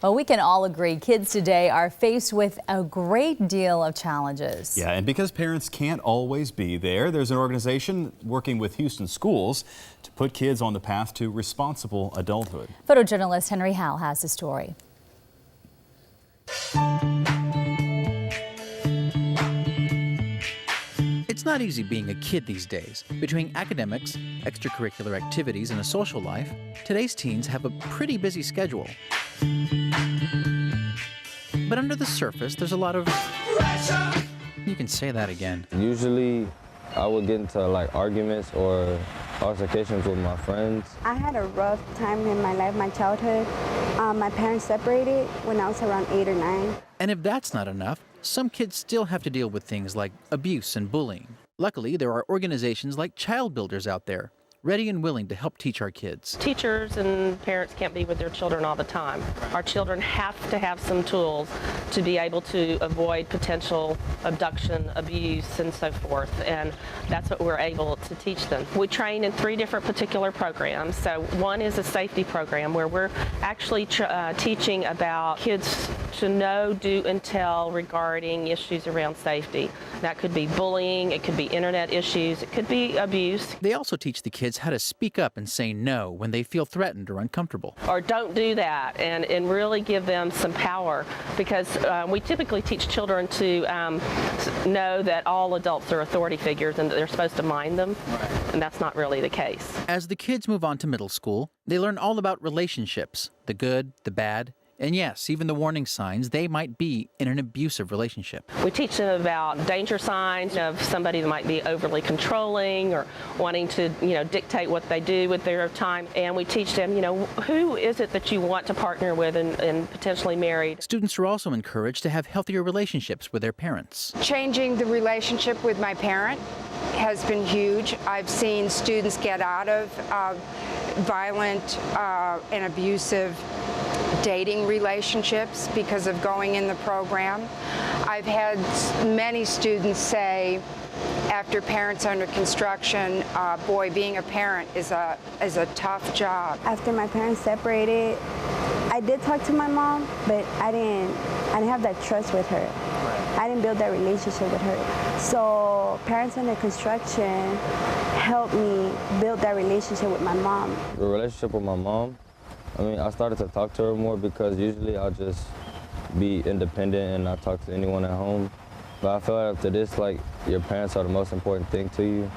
Well, we can all agree kids today are faced with a great deal of challenges. Yeah, and because parents can't always be there, there's an organization working with Houston schools to put kids on the path to responsible adulthood. Photojournalist Henry Howell has the story. It's not easy being a kid these days. Between academics, extracurricular activities, and a social life, today's teens have a pretty busy schedule. But under the surface, there's a lot of pressure. You can say that again. Usually, I would get into arguments or altercations with my friends. I had a rough time in my life, my childhood. My parents separated when I was around 8 or 9. And if that's not enough, some kids still have to deal with things like abuse and bullying. Luckily, there are organizations like Child Builders out there, ready and willing to help teach our kids. Teachers and parents can't be with their children all the time. Our children have to have some tools to be able to avoid potential abduction, abuse, and so forth, and that's what we're able to teach them. We train in 3 different particular programs. So one is a safety program where we're actually teaching about kids to know, do, and tell regarding issues around safety. That could be bullying, it could be internet issues, it could be abuse. They also teach the kids how to speak up and say no when they feel threatened or uncomfortable. Or don't do that, and really give them some power, because we typically teach children to know that all adults are authority figures and that they're supposed to mind them, and that's not really the case. As the kids move on to middle school, they learn all about relationships, the good, the bad, and yes, even the warning signs they might be in an abusive relationship. We teach them about danger signs of somebody that might be overly controlling or wanting to, dictate what they do with their time. And we teach them, who is it that you want to partner with and potentially marry. Students are also encouraged to have healthier relationships with their parents. Changing the relationship with my parent has been huge. I've seen students get out of violent and abusive dating relationships because of going in the program. I've had many students say, after parents under construction, boy, being a parent is a tough job. After my parents separated, I did talk to my mom, but I didn't have that trust with her. I didn't build that relationship with her. So parents under construction helped me build that relationship with my mom. The relationship with my mom, I started to talk to her more because usually I'll just be independent and not talk to anyone at home. But I feel like after this, your parents are the most important thing to you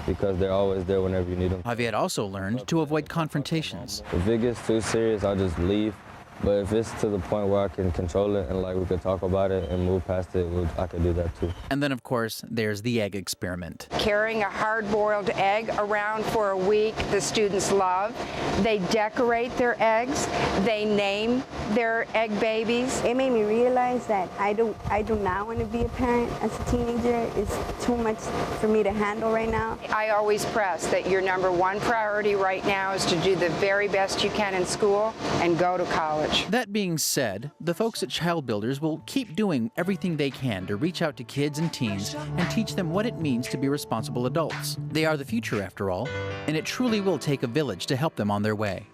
because they're always there whenever you need them. Javier also learned to avoid confrontations. If it gets too serious, I'll just leave. But if it's to the point where I can control it and we could talk about it and move past it, I could do that too. And then, of course, there's the egg experiment. Carrying a hard-boiled egg around for a week, the students love. They decorate their eggs. They name their egg babies. It made me realize that I do not want to be a parent as a teenager. It's too much for me to handle right now. I always press that your #1 priority right now is to do the very best you can in school and go to college. That being said, the folks at Child Builders will keep doing everything they can to reach out to kids and teens and teach them what it means to be responsible adults. They are the future, after all, and it truly will take a village to help them on their way.